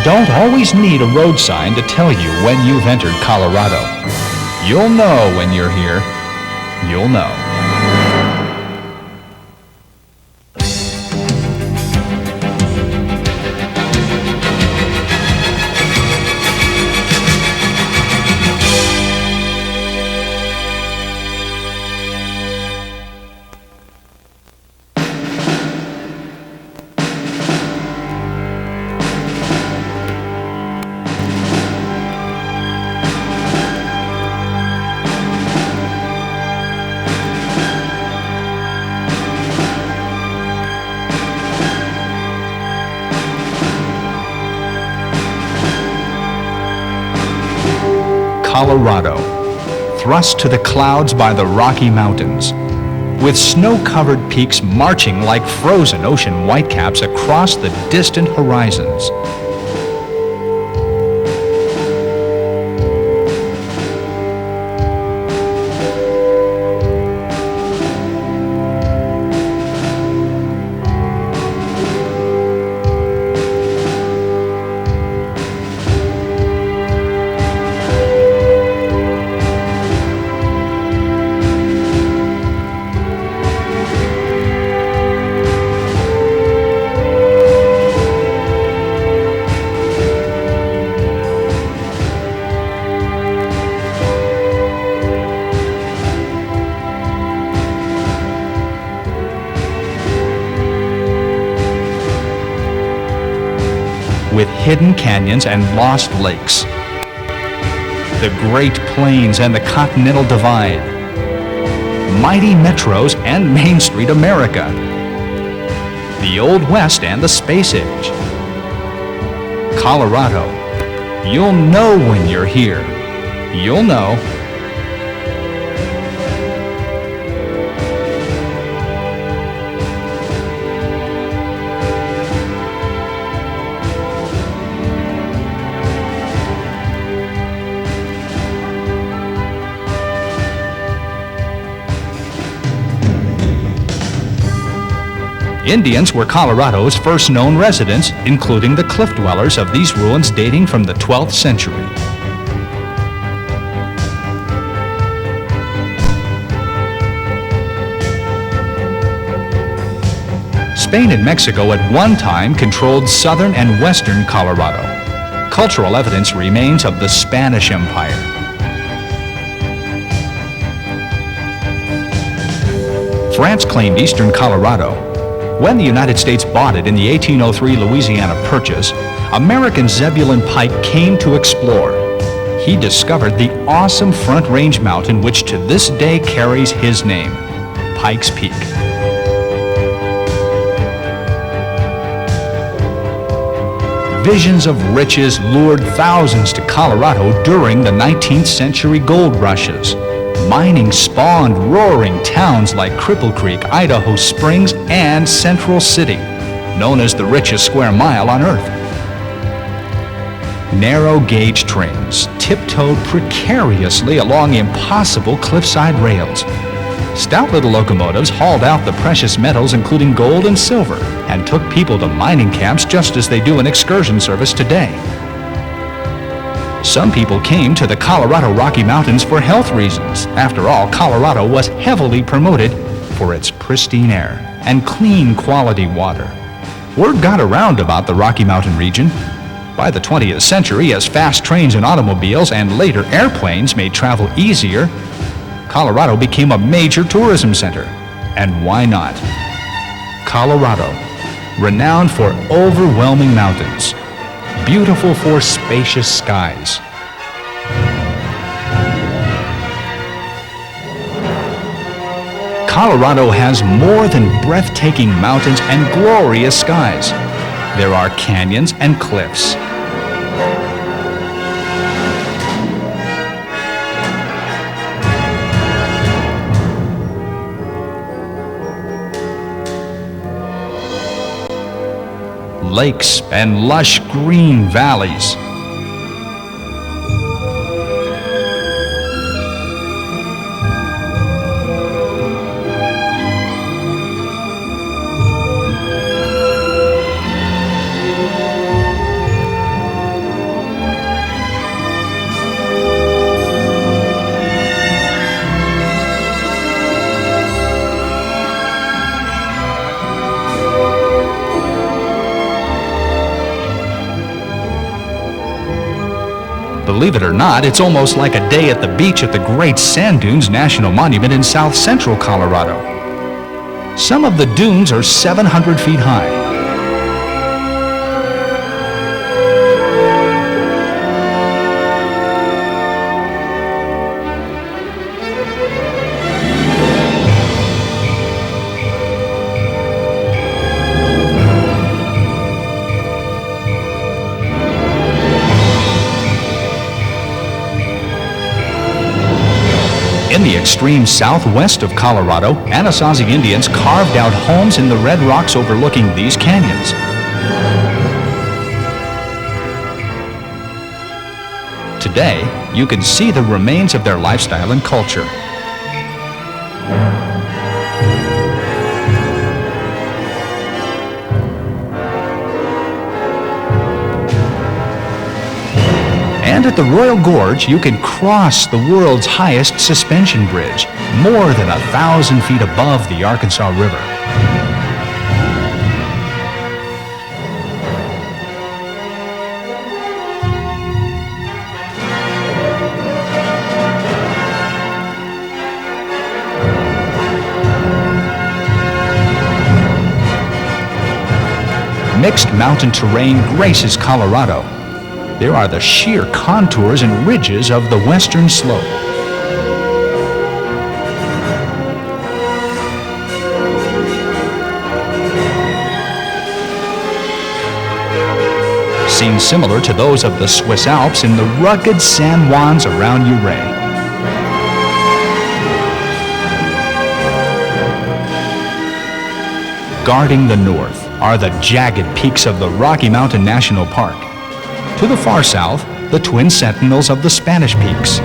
don't always need a road sign to tell you when you've entered Colorado. You'll know when you're here. You'll know. Colorado, thrust to the clouds by the Rocky Mountains, with snow-covered peaks marching like frozen ocean whitecaps across the distant horizons. With hidden canyons and lost lakes, the Great Plains and the Continental Divide, mighty metros and Main Street America, the Old West and the Space Age. Colorado, you'll know when you're here. You'll know. Indians were Colorado's first known residents, including the cliff dwellers of these ruins dating from the 12th century. Spain and Mexico at one time controlled southern and western Colorado. Cultural evidence remains of the Spanish Empire. France claimed eastern Colorado. When the United States bought it in the 1803 Louisiana Purchase, American Zebulon Pike came to explore. He discovered the awesome Front Range mountain which to this day carries his name, Pikes Peak. Visions of riches lured thousands to Colorado during the 19th century gold rushes. Mining spawned roaring towns like Cripple Creek, Idaho Springs, and Central City, known as the richest square mile on Earth. Narrow gauge trains tiptoed precariously along impossible cliffside rails. Stout little locomotives hauled out the precious metals including gold and silver and took people to mining camps just as they do an excursion service today. Some people came to the Colorado Rocky Mountains for health reasons. After all, Colorado was heavily promoted for its pristine air and clean quality water. Word got around about the Rocky Mountain region. By the 20th century, as fast trains and automobiles and later airplanes made travel easier, Colorado became a major tourism center. And why not? Colorado, renowned for overwhelming mountains, beautiful for spacious skies. Colorado has more than breathtaking mountains and glorious skies. There are canyons and cliffs. Lakes and lush green valleys. Believe it or not, it's almost like a day at the beach at the Great Sand Dunes National Monument in south central Colorado. Some of the dunes are 700 feet high. In the extreme southwest of Colorado, Anasazi Indians carved out homes in the red rocks overlooking these canyons. Today, you can see the remains of their lifestyle and culture. And at the Royal Gorge, you can cross the world's highest suspension bridge, more than 1,000 feet above the Arkansas River. Mixed mountain terrain graces Colorado. There are the sheer contours and ridges of the western slope. Scenes similar to those of the Swiss Alps in the rugged San Juans around Ouray. Guarding the north are the jagged peaks of the Rocky Mountain National Park. To the far south, the twin sentinels of the Spanish Peaks.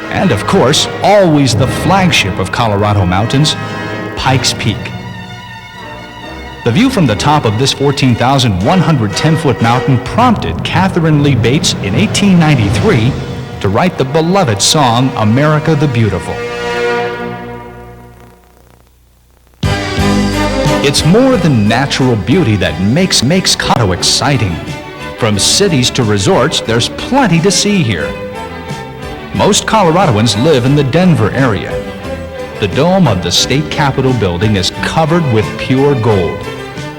And of course, always the flagship of Colorado mountains, Pikes Peak. The view from the top of this 14,110-foot mountain prompted Catherine Lee Bates in 1893 to write the beloved song, America the Beautiful. It's more than natural beauty that makes Colorado exciting. From cities to resorts, there's plenty to see here. Most Coloradoans live in the Denver area. The dome of the state capitol building is covered with pure gold.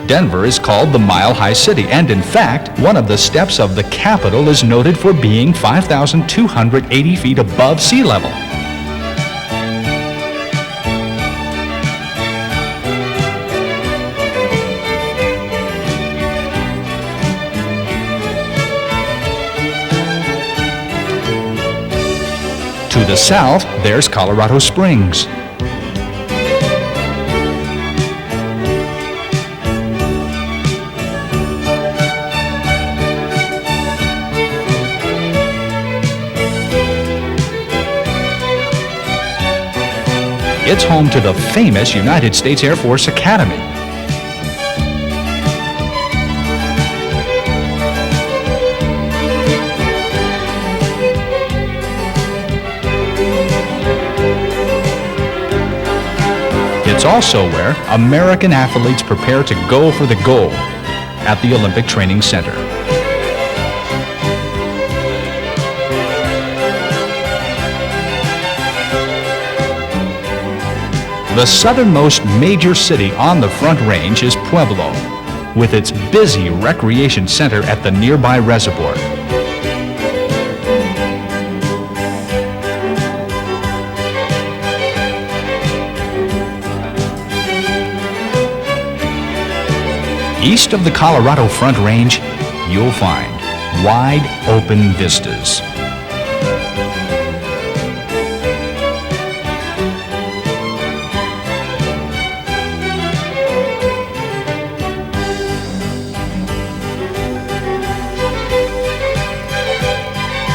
Denver is called the Mile High City, and in fact, one of the steps of the Capitol is noted for being 5,280 feet above sea level. To the south, there's Colorado Springs. It's home to the famous United States Air Force Academy. It's also where American athletes prepare to go for the gold at the Olympic Training Center. The southernmost major city on the Front Range is Pueblo, with its busy recreation center at the nearby reservoir. East of the Colorado Front Range, you'll find wide open vistas.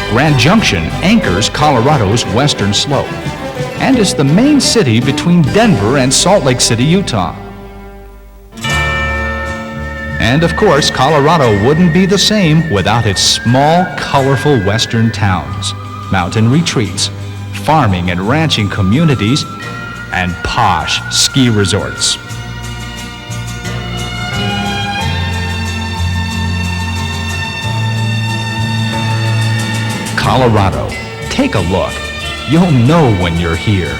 Grand Junction anchors Colorado's western slope and is the main city between Denver and Salt Lake City, Utah. And of course, Colorado wouldn't be the same without its small, colorful western towns, mountain retreats, farming and ranching communities, and posh ski resorts. Colorado. Take a look. You'll know when you're here.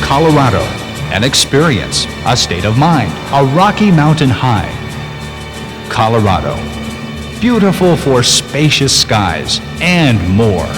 Colorado, an experience, a state of mind, a Rocky Mountain high. Colorado, beautiful for spacious skies and more.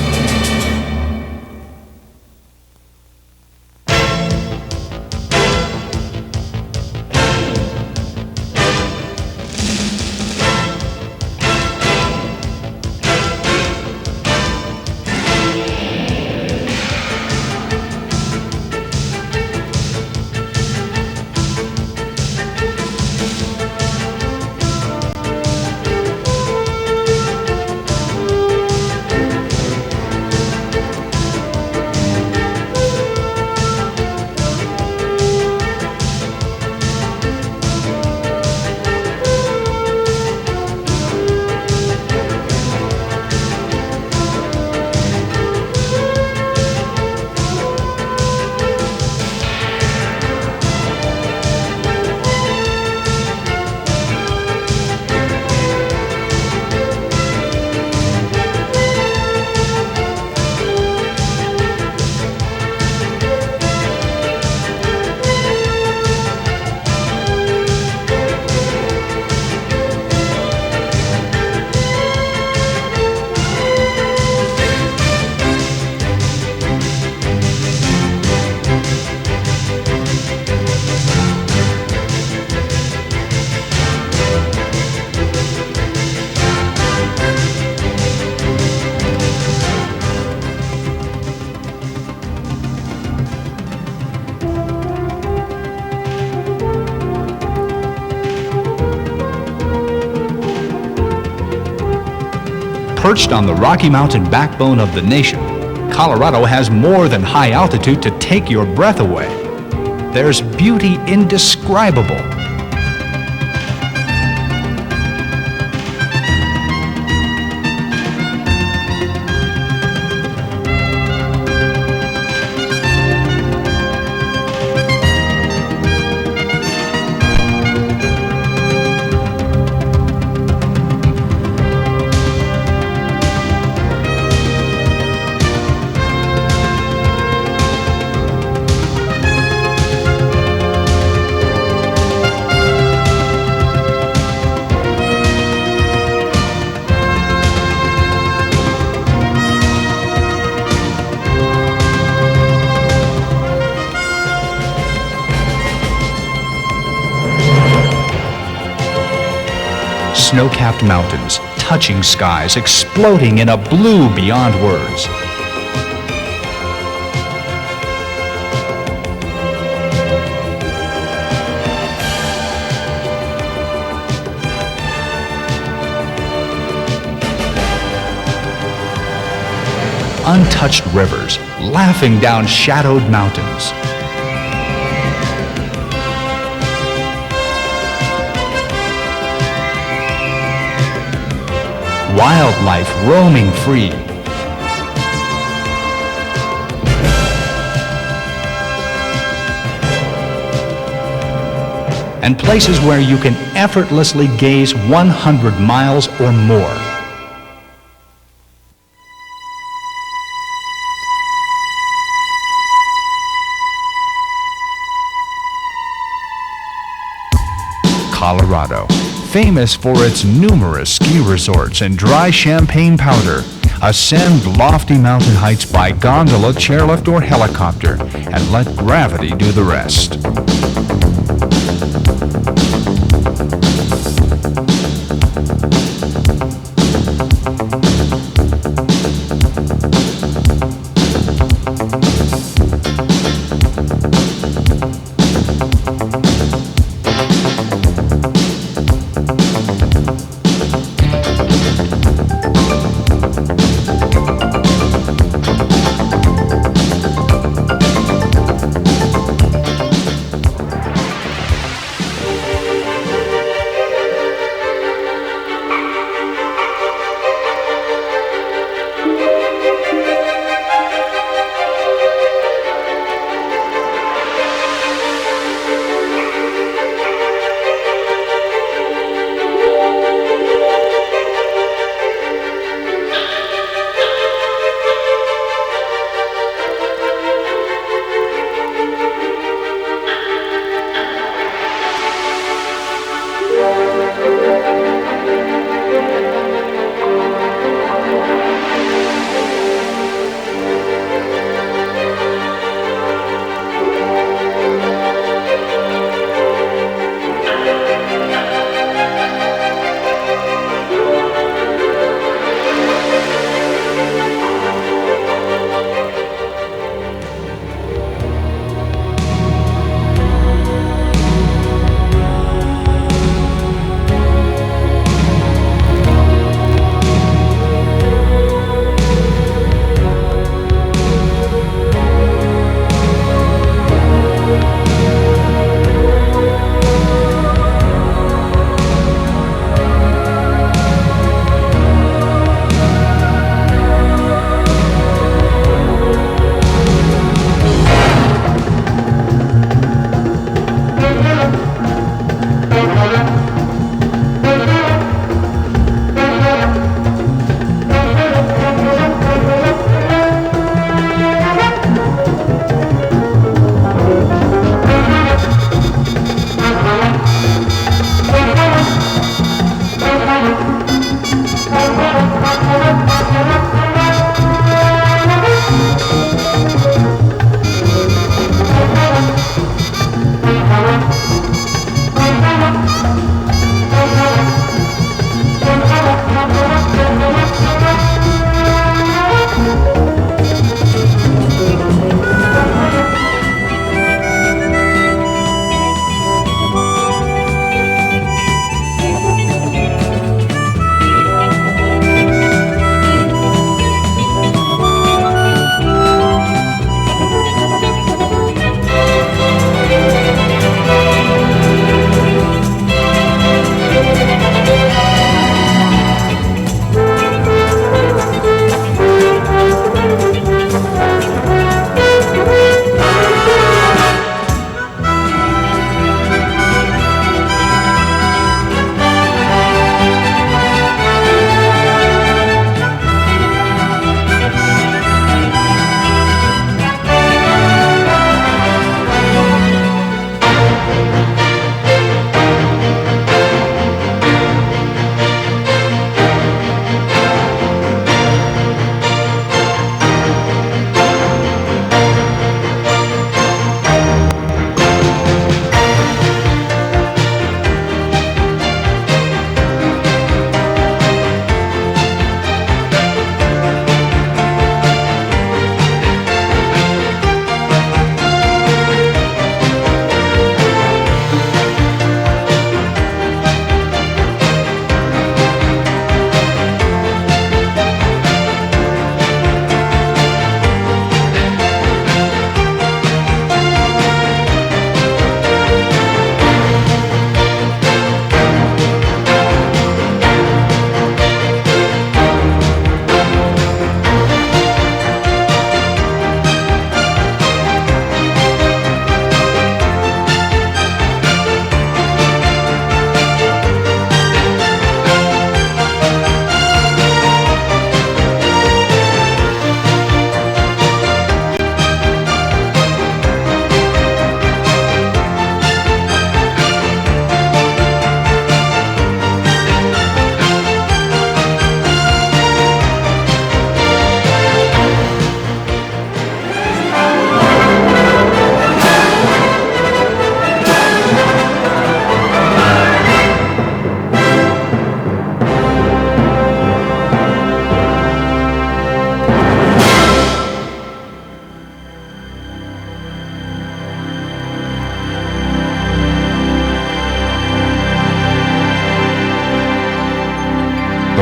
Perched on the Rocky Mountain backbone of the nation, Colorado has more than high altitude to take your breath away. There's beauty indescribable. Snow-capped mountains, touching skies, exploding in a blue beyond words. Untouched rivers, laughing down shadowed mountains. Wildlife roaming free. And places where you can effortlessly gaze 100 miles or more. Colorado. Famous for its numerous ski resorts and dry champagne powder, ascend lofty mountain heights by gondola, chairlift, or helicopter, and let gravity do the rest.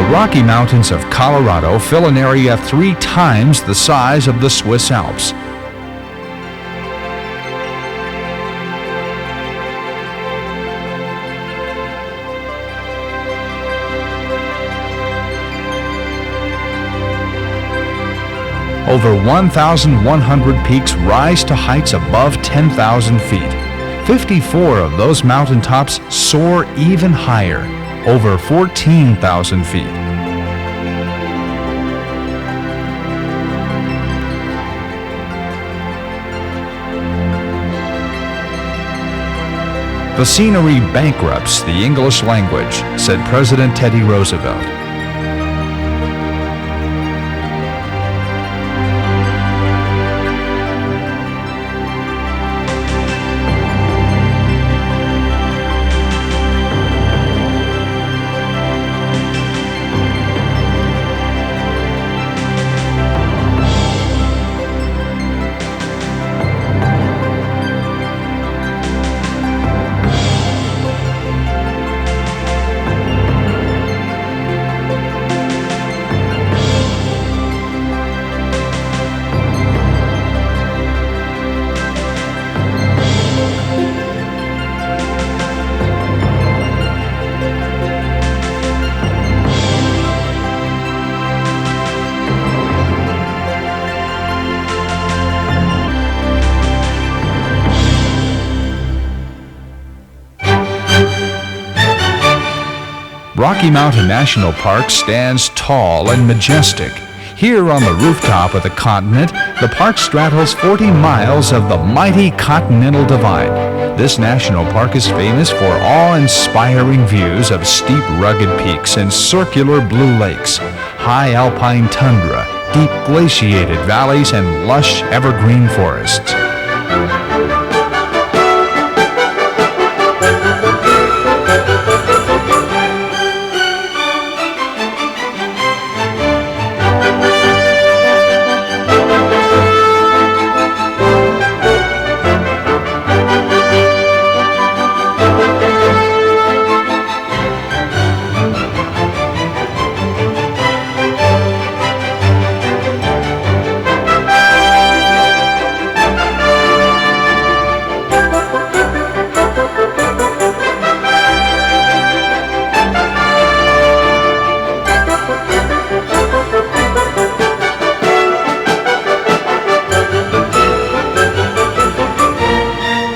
The Rocky Mountains of Colorado fill an area 3 times the size of the Swiss Alps. Over 1,100 peaks rise to heights above 10,000 feet. 54 of those mountaintops soar even higher, over 14,000 feet. The scenery bankrupts the English language, said President Teddy Roosevelt. Rocky Mountain National Park stands tall and majestic. Here on the rooftop of the continent, the park straddles 40 miles of the mighty Continental Divide. This national park is famous for awe-inspiring views of steep, rugged peaks and circular blue lakes, high alpine tundra, deep glaciated valleys, and lush evergreen forests.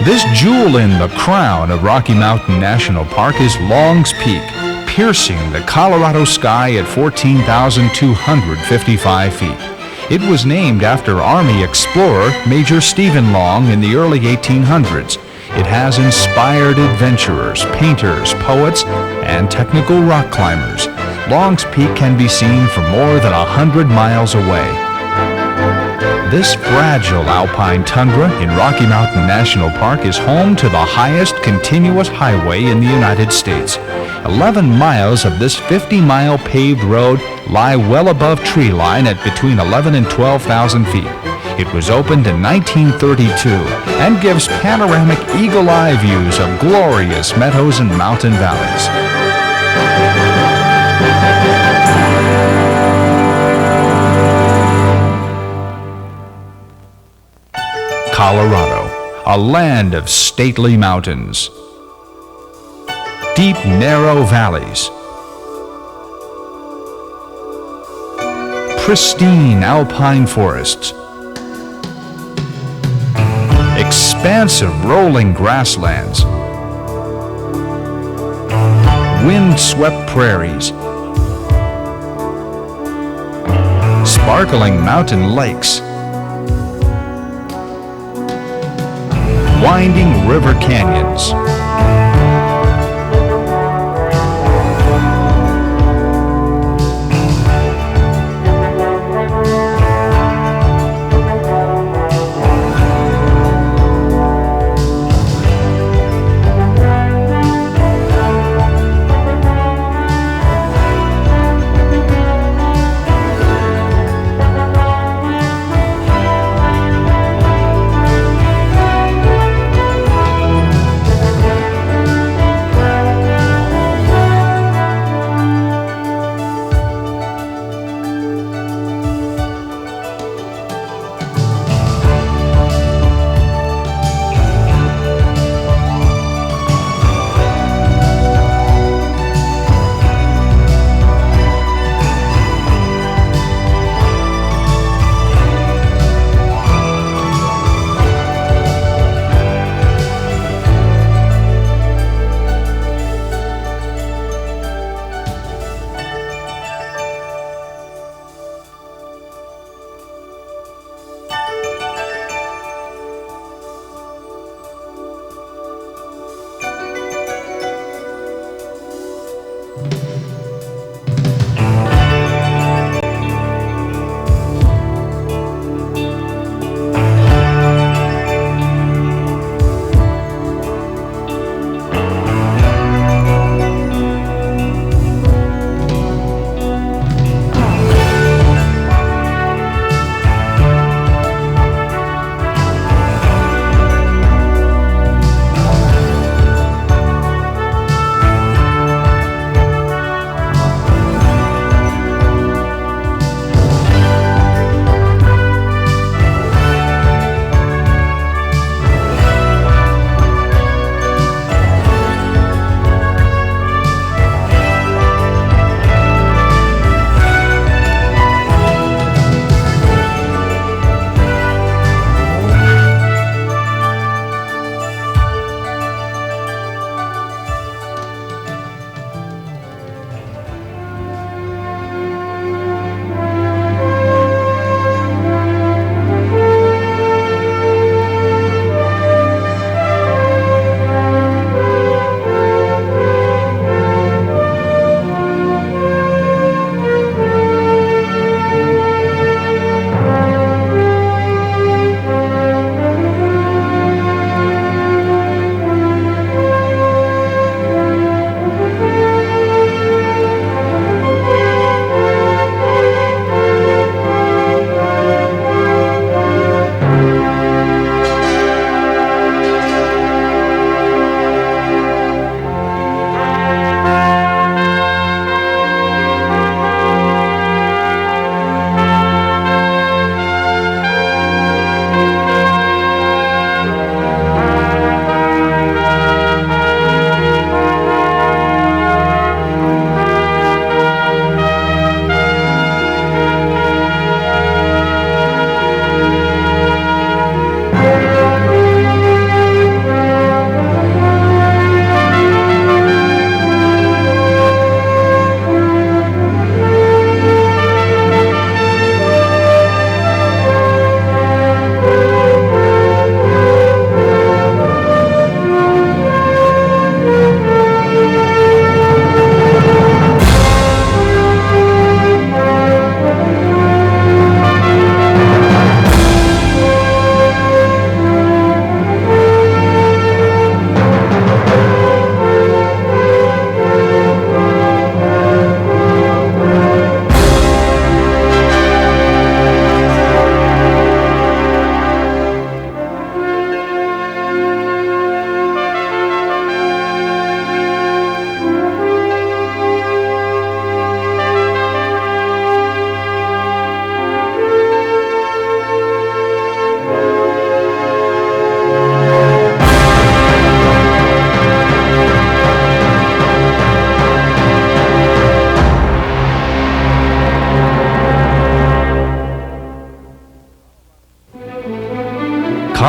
This jewel in the crown of Rocky Mountain National Park is Long's Peak, piercing the Colorado sky at 14,255 feet. It was named after Army explorer Major Stephen Long in the early 1800s. It has inspired adventurers, painters, poets, and technical rock climbers. Long's Peak can be seen from more than 100 miles away. This fragile alpine tundra in Rocky Mountain National Park is home to the highest continuous highway in the United States. 11 miles of this 50-mile paved road lie well above tree line at between 11 and 12,000 feet. It was opened in 1932 and gives panoramic eagle-eye views of glorious meadows and mountain valleys. Colorado, a land of stately mountains, deep, narrow valleys, pristine alpine forests, expansive rolling grasslands, wind-swept prairies, sparkling mountain lakes, winding river canyons,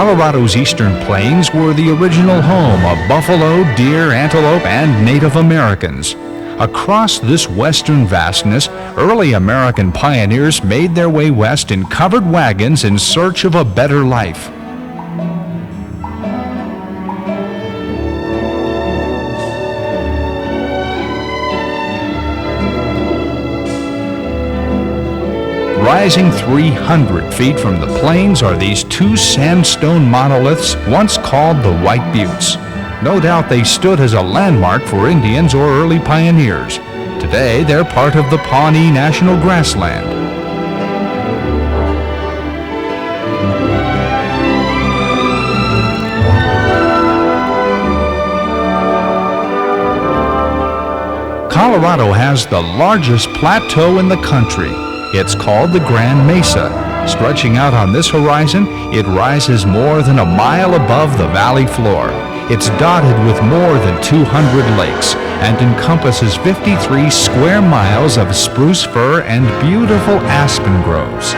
Colorado's eastern plains were the original home of buffalo, deer, antelope, and Native Americans. Across this western vastness, early American pioneers made their way west in covered wagons in search of a better life. Rising 300 feet from the plains are these two sandstone monoliths once called the White Buttes. No doubt they stood as a landmark for Indians or early pioneers. Today, they're part of the Pawnee National Grassland. Colorado has the largest plateau in the country. It's called the Grand Mesa. Stretching out on this horizon, it rises more than a mile above the valley floor. It's dotted with more than 200 lakes and encompasses 53 square miles of spruce fir and beautiful aspen groves.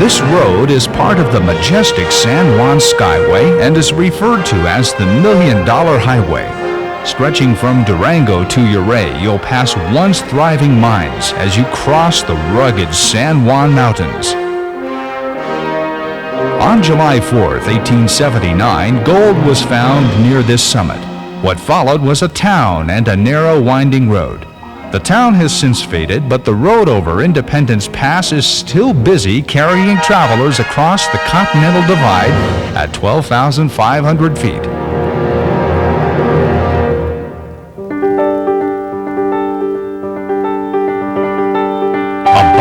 This road is part of the majestic San Juan Skyway and is referred to as the $1 Million Highway. Stretching from Durango to Ouray, you'll pass once thriving mines as you cross the rugged San Juan Mountains. On July 4, 1879, gold was found near this summit. What followed was a town and a narrow winding road. The town has since faded, but the road over Independence Pass is still busy carrying travelers across the Continental Divide at 12,500 feet.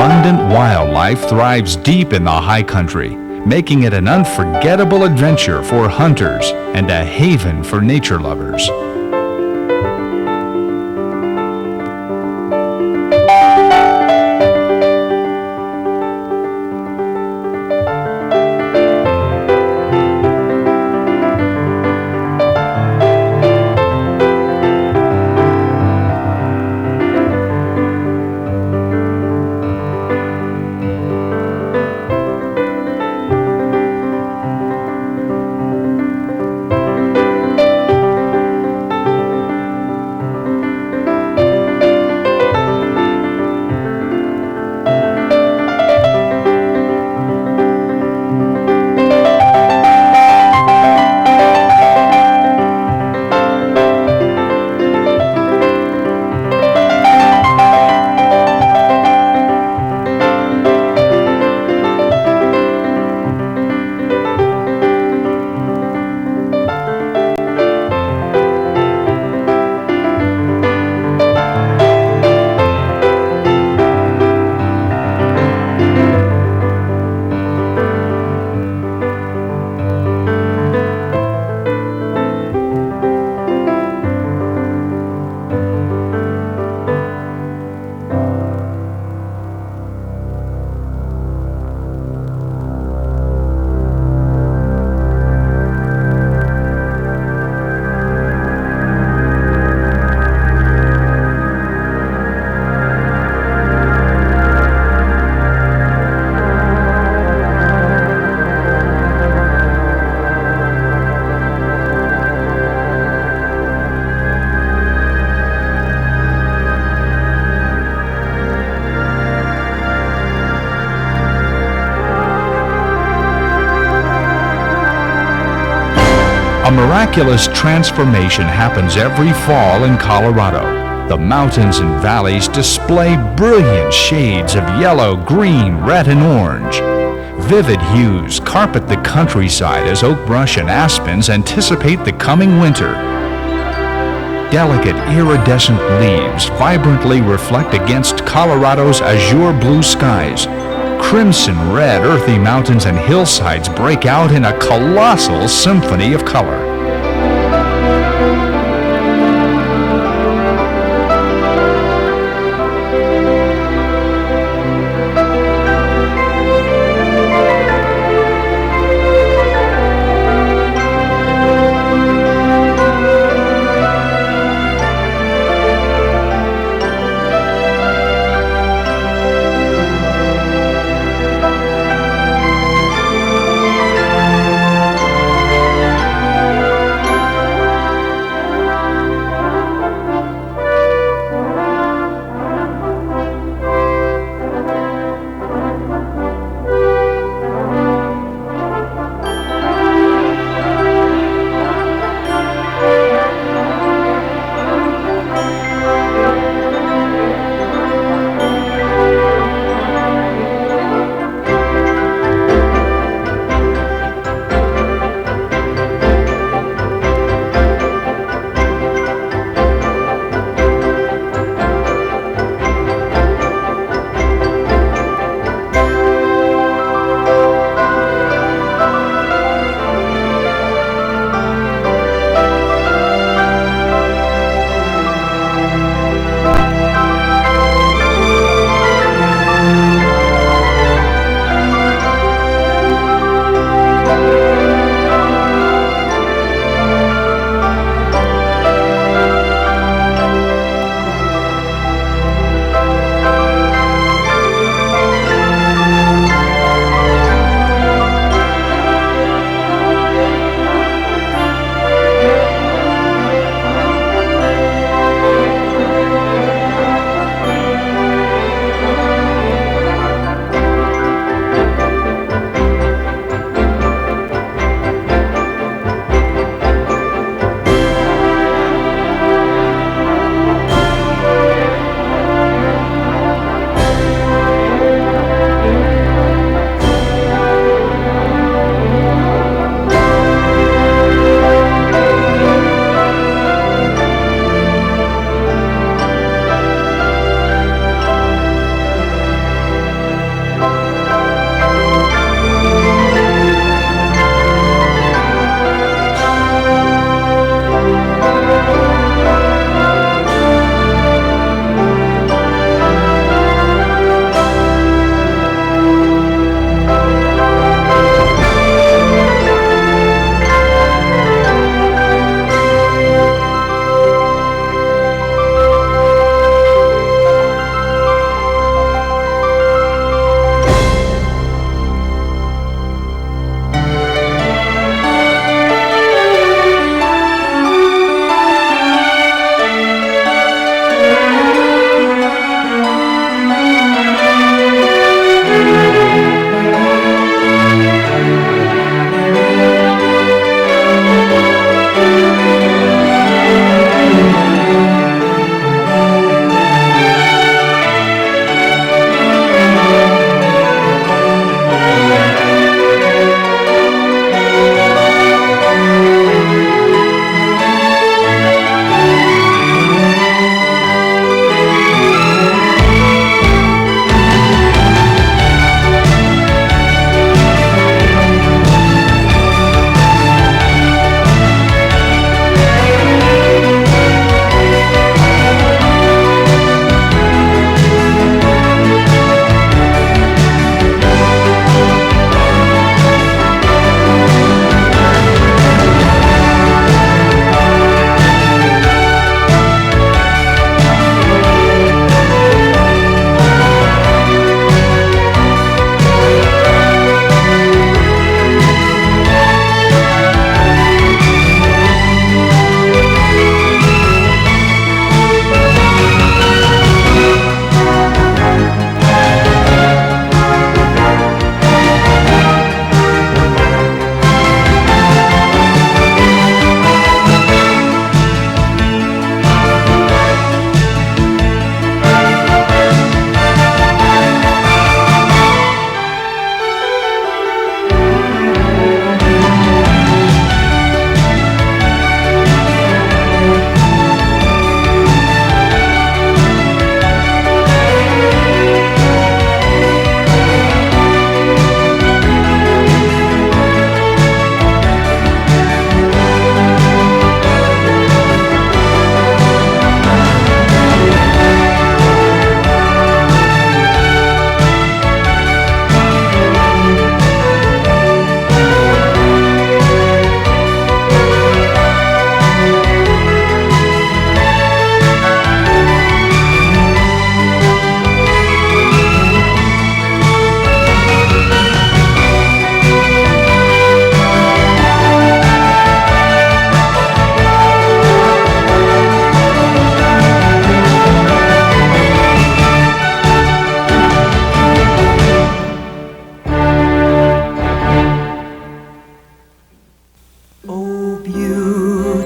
Abundant wildlife thrives deep in the high country, making it an unforgettable adventure for hunters and a haven for nature lovers. A miraculous transformation happens every fall in Colorado. The mountains and valleys display brilliant shades of yellow, green, red, and orange. Vivid hues carpet the countryside as oak brush and aspens anticipate the coming winter. Delicate, iridescent leaves vibrantly reflect against Colorado's azure blue skies. Crimson red earthy mountains and hillsides break out in a colossal symphony of color.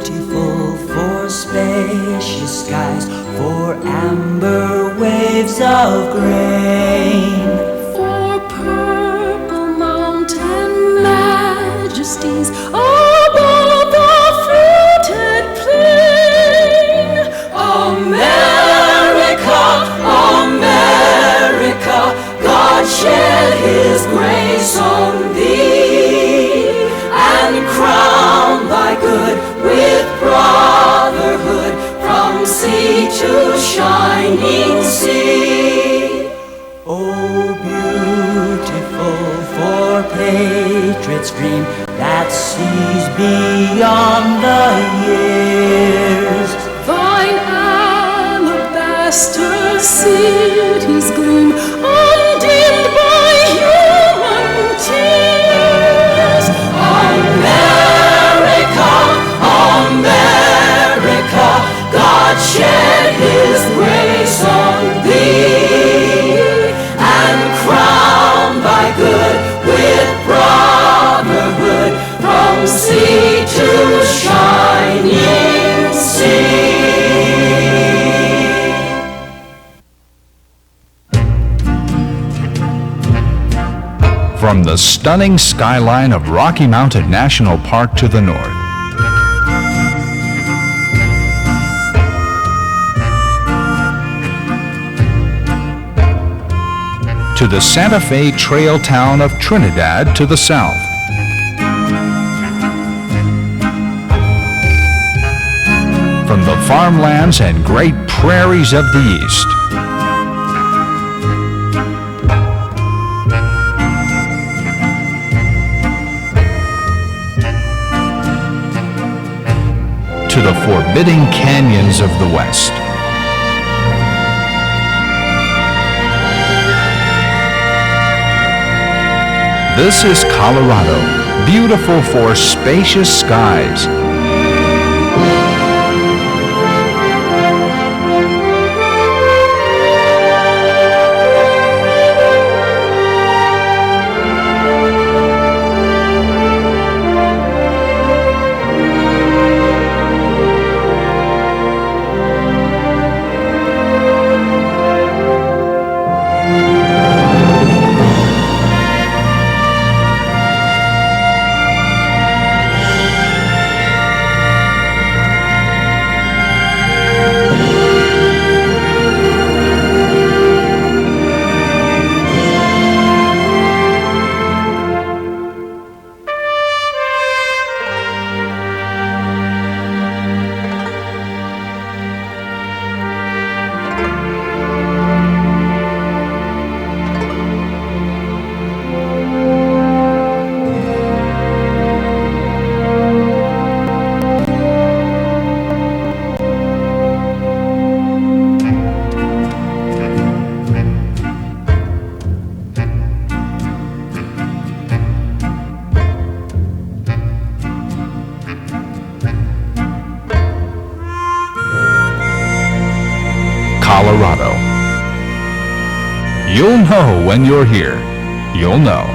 beautiful for spacious skies, for amber waves of grain, for purple mountain majesties above the fruited plain. America, America, God shed His grace on thee, and crown thy good with brotherhood from sea to shining sea. Oh, beautiful for patriots' dream that sees beyond the years. Thine alabaster cities gleam, undimmed by human tears. America, America, God shed His grace on thee, and crown thy good with brotherhood from sea to shining sea. From the stunning skyline of Rocky Mountain National Park to the north, to the Santa Fe Trail town of Trinidad to the south, from the farmlands and great prairies of the east, to the forbidding canyons of the west. This is Colorado, beautiful for spacious skies. Colorado. You'll know when you're here. You'll know.